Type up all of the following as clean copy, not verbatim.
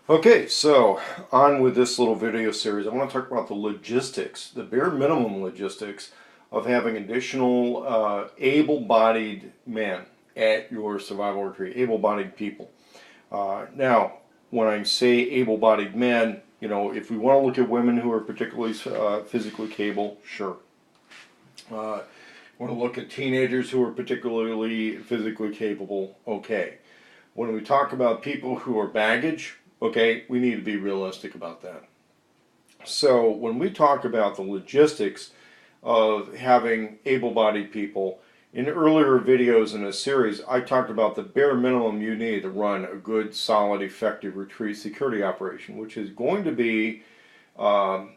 Okay, so on with this little video series, I want to talk about the logistics, the bare minimum logistics of having additional able-bodied men at your survival retreat, able-bodied people. Now, when I say able-bodied men, you know, if we want to look at women who are particularly physically capable, sure. Want to look at teenagers who are particularly physically capable, okay. When we talk about people who are baggage, okay, we need to be realistic about that. So when we talk about the logistics of having able-bodied people, in earlier videos in this series, I talked about the bare minimum you need to run a good, solid, effective retreat security operation, which is going to be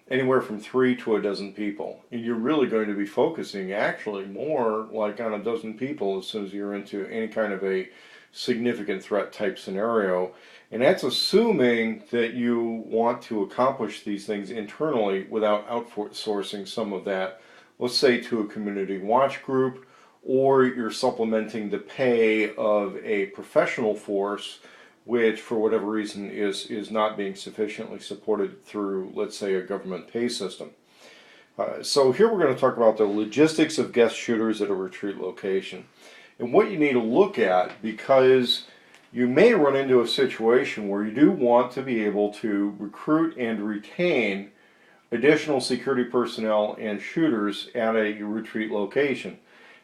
anywhere from 3 to a dozen people. And you're really going to be focusing actually more like on a dozen people as soon as you're into any kind of a significant threat type scenario. And that's assuming that you want to accomplish these things internally without outsourcing some of that, let's say to a community watch group, or you're supplementing the pay of a professional force which for whatever reason is not being sufficiently supported through, let's say, a government pay system. So here we're going to talk about the logistics of guest shooters at a retreat location. And what you need to look at, because you may run into a situation where you do want to be able to recruit and retain additional security personnel and shooters at a retreat location.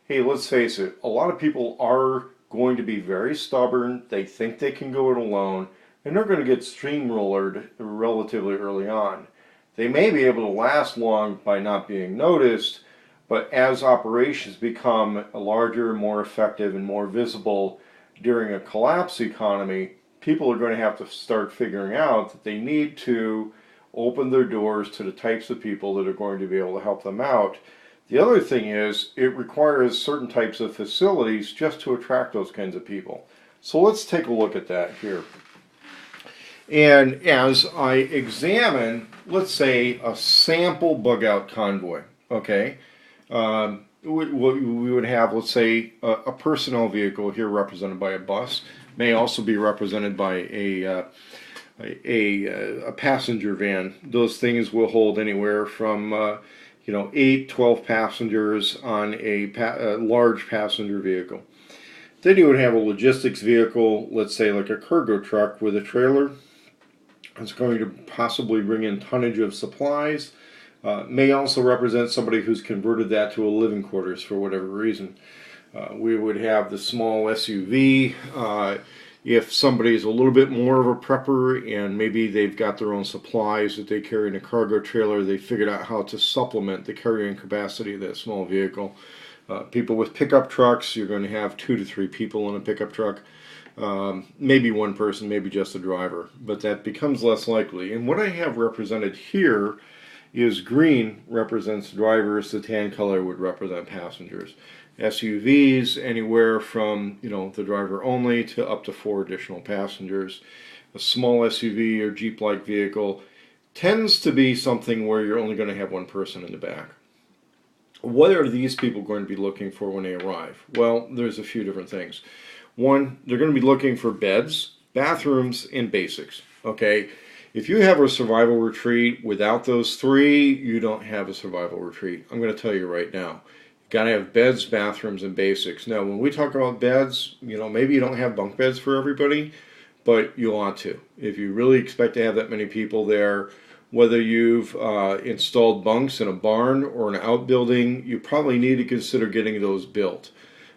Hey, let's face it, a lot of people are going to be very stubborn. They think they can go it alone, and they're going to get steamrollered relatively early on. They may be able to last long by not being noticed, but as operations become larger, more effective, and more visible during a collapse economy, people are going to have to start figuring out that they need to open their doors to the types of people that are going to be able to help them out. The other thing is, it requires certain types of facilities just to attract those kinds of people. So let's take a look at that here. And as I examine, let's say, a sample bug-out convoy, okay, we would have, let's say, a personnel vehicle here represented by a bus, may also be represented by a passenger van. Those things will hold anywhere from 8, 12 passengers on a large passenger vehicle. Then you would have a logistics vehicle, let's say like a cargo truck with a trailer. It's going to possibly bring in tonnage of supplies. May also represent somebody who's converted that to a living quarters for whatever reason. We would have the small SUV. If somebody is a little bit more of a prepper and maybe they've got their own supplies that they carry in a cargo trailer, they figured out how to supplement the carrying capacity of that small vehicle. People with pickup trucks, you're going to have 2 to 3 people in a pickup truck. Maybe one person, maybe just a driver, but that becomes less likely. And what I have represented here is green represents drivers, the tan color would represent passengers. SUVs, anywhere from the driver only to up to 4 additional passengers. A small SUV or Jeep-like vehicle tends to be something where you're only going to have one person in the back. What are these people going to be looking for when they arrive? Well, there's a few different things. One, they're going to be looking for beds, bathrooms, and basics. Okay, if you have a survival retreat without those 3, you don't have a survival retreat. I'm going to tell you right now. Got to have beds, bathrooms, and basics. Now, when we talk about beds, maybe you don't have bunk beds for everybody, but you ought to. If you really expect to have that many people there, whether you've installed bunks in a barn or an outbuilding, you probably need to consider getting those built.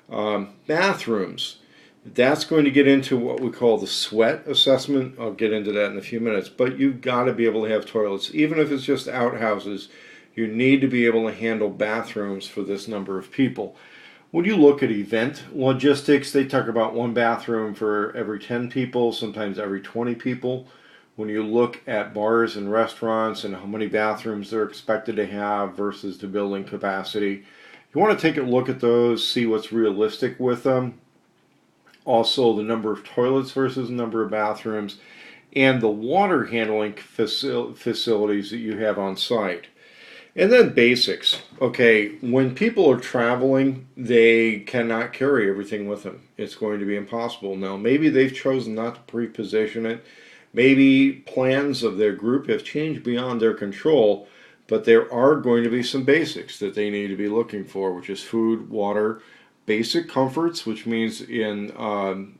Bathrooms. That's going to get into what we call the sweat assessment. I'll get into that in a few minutes, but you've got to be able to have toilets. Even if it's just outhouses, you need to be able to handle bathrooms for this number of people. When you look at event logistics, they talk about 1 bathroom for every 10 people, sometimes every 20 people. When you look at bars and restaurants and how many bathrooms they're expected to have versus the building capacity, you want to take a look at those, see what's realistic with them. Also, the number of toilets versus the number of bathrooms, and the water handling facilities that you have on site. And then basics. Okay, when people are traveling, they cannot carry everything with them. It's going to be impossible. Now, maybe they've chosen not to pre-position it. Maybe plans of their group have changed beyond their control, but there are going to be some basics that they need to be looking for, which is food, water, basic comforts, which means in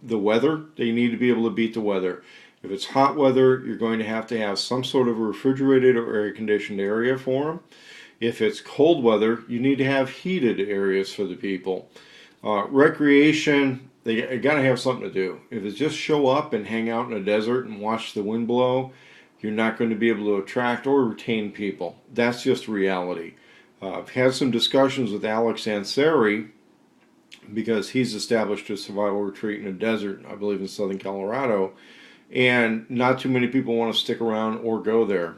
the weather, they need to be able to beat the weather. If it's hot weather, you're going to have some sort of a refrigerated or air-conditioned area for them. If it's cold weather, you need to have heated areas for the people. Recreation, they got to have something to do. If it's just show up and hang out in a desert and watch the wind blow, you're not going to be able to attract or retain people. That's just reality. I've had some discussions with Alex Ansari because he's established a survival retreat in a desert, I believe in southern Colorado, and not too many people want to stick around or go there.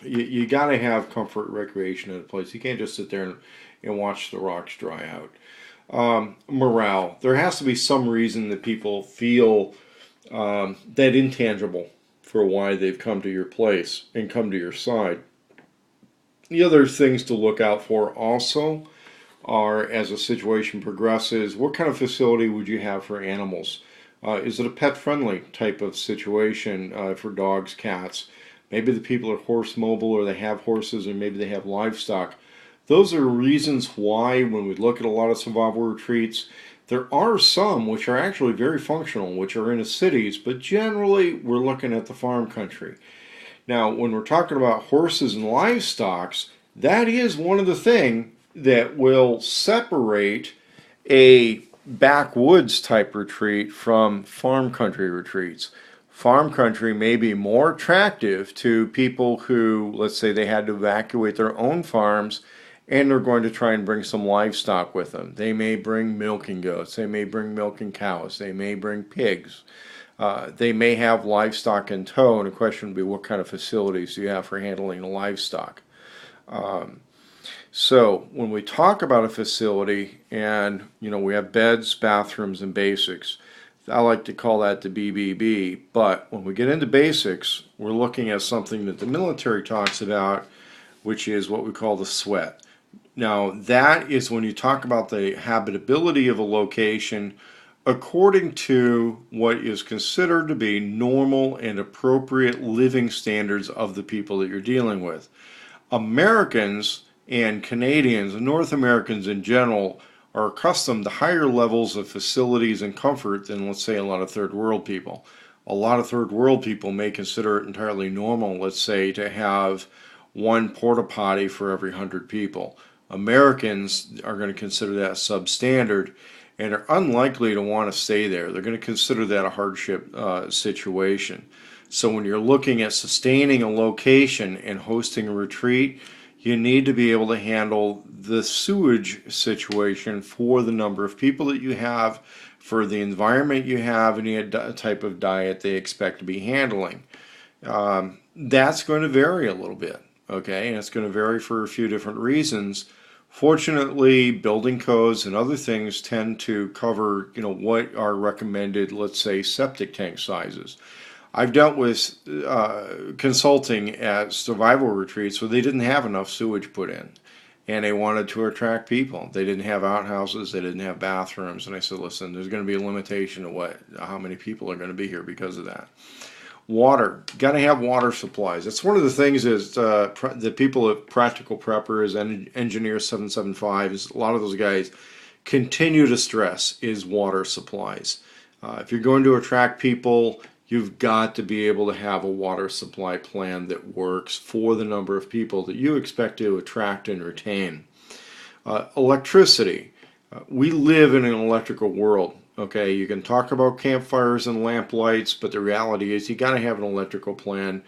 You got to have comfort, recreation in a place. You can't just sit there and watch the rocks dry out. Morale. There has to be some reason that people feel that intangible for why they've come to your place and come to your side. The other things to look out for also are, as a situation progresses, what kind of facility would you have for animals? Is it a pet-friendly type of situation for dogs, cats? Maybe the people are horse mobile, or they have horses, or maybe they have livestock. Those are reasons why, when we look at a lot of survival retreats, there are some which are actually very functional, which are in the cities, but generally we're looking at the farm country. Now, when we're talking about horses and livestock, that is one of the things that will separate a backwoods type retreat from farm country retreats. Farm country may be more attractive to people who, let's say, they had to evacuate their own farms and they're going to try and bring some livestock with them. They may bring milking goats, they may bring milking cows, they may bring pigs. They may have livestock in tow, and the question would be, what kind of facilities do you have for handling the livestock? So when we talk about a facility, and we have beds, bathrooms, and basics, I like to call that the BBB. But when we get into basics, we're looking at something that the military talks about, which is what we call the sweat. Now, that is when you talk about the habitability of a location according to what is considered to be normal and appropriate living standards of the people that you're dealing with. Americans and Canadians and North Americans in general are accustomed to higher levels of facilities and comfort than, let's say, a lot of third world people. A lot of third world people may consider it entirely normal, let's say, to have one porta potty for every 100 people. Americans are going to consider that substandard and are unlikely to want to stay there. They're going to consider that a hardship situation. So when you're looking at sustaining a location and hosting a retreat, you need to be able to handle the sewage situation for the number of people that you have, for the environment you have, and the type of diet they expect to be handling. That's going to vary a little bit, okay? And it's going to vary for a few different reasons. Fortunately, building codes and other things tend to cover, what are recommended, let's say, septic tank sizes. I've dealt with consulting at survival retreats where they didn't have enough sewage put in, and they wanted to attract people. They didn't have outhouses, they didn't have bathrooms, and I said, listen, there's going to be a limitation to how many people are going to be here because of that. Water, got to have water supplies. That's one of the things is the people at Practical Preppers and Engineer 775, is a lot of those guys continue to stress is water supplies. If you're going to attract people, you've got to be able to have a water supply plan that works for the number of people that you expect to attract and retain. Electricity. We live in an electrical world. Okay, you can talk about campfires and lamp lights, but the reality is you got to have an electrical plan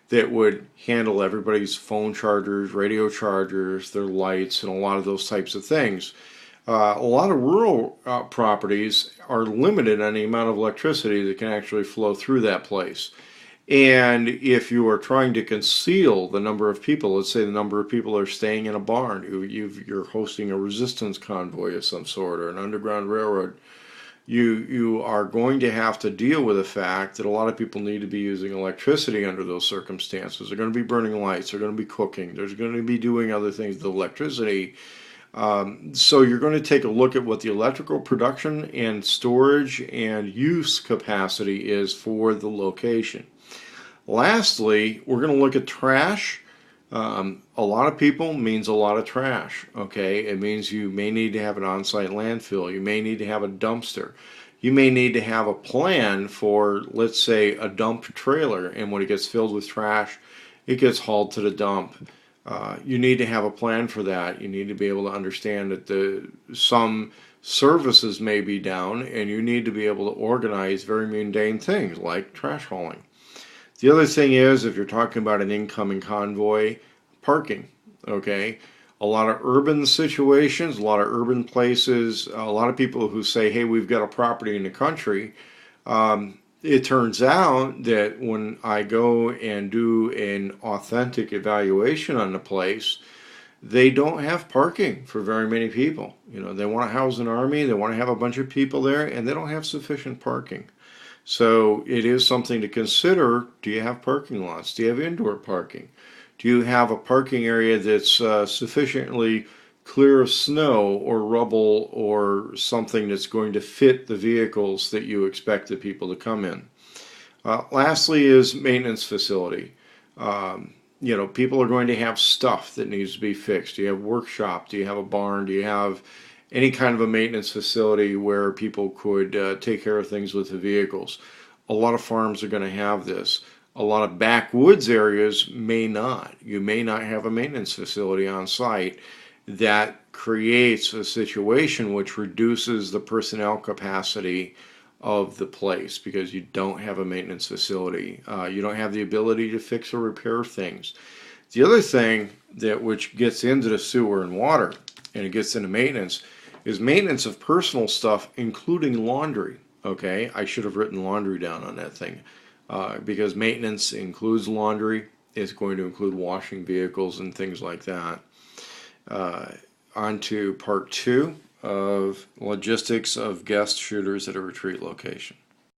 that would handle everybody's phone chargers, radio chargers, their lights, and a lot of those types of things. A lot of rural properties are limited on the amount of electricity that can actually flow through that place. And if you are trying to conceal the number of people, let's say the number of people are staying in a barn, you're hosting a resistance convoy of some sort or an underground railroad, you are going to have to deal with the fact that a lot of people need to be using electricity under those circumstances. They're going to be burning lights, they're going to be cooking, they're going to be doing other things with electricity. So you're going to take a look at what the electrical production and storage and use capacity is for the location. Lastly, we're going to look at trash. A lot of people means a lot of trash. Okay, it means you may need to have an on-site landfill. You may need to have a dumpster. You may need to have a plan for, let's say, a dump trailer, and when it gets filled with trash, it gets hauled to the dump. You need to have a plan for that. You need to be able to understand that some services may be down, and you need to be able to organize very mundane things like trash hauling. The other thing is, if you're talking about an incoming convoy, parking, okay? A lot of urban situations, a lot of urban places, a lot of people who say, hey, we've got a property in the country. It turns out that when I go and do an authentic evaluation on the place, they don't have parking for very many people. You know, they want to house an army, they want to have a bunch of people there, and they don't have sufficient parking. So it is something to consider. Do you have parking lots? Do you have indoor parking? Do you have a parking area that's sufficiently clear of snow or rubble or something that's going to fit the vehicles that you expect the people to come in? Lastly is maintenance facility. You know, people are going to have stuff that needs to be fixed. Do you have a workshop? Do you have a barn? Do you have any kind of a maintenance facility where people could take care of things with the vehicles? A lot of farms are going to have this. A lot of backwoods areas may not. You may not have a maintenance facility on site. That creates a situation which reduces the personnel capacity of the place because you don't have a maintenance facility. You don't have the ability to fix or repair things. The other thing that which gets into the sewer and water, and it gets into maintenance, is maintenance of personal stuff, including laundry. Okay, I should have written laundry down on that thing because maintenance includes laundry. It's going to include washing vehicles and things like that. On to part 2 of logistics of guest shooters at a retreat location.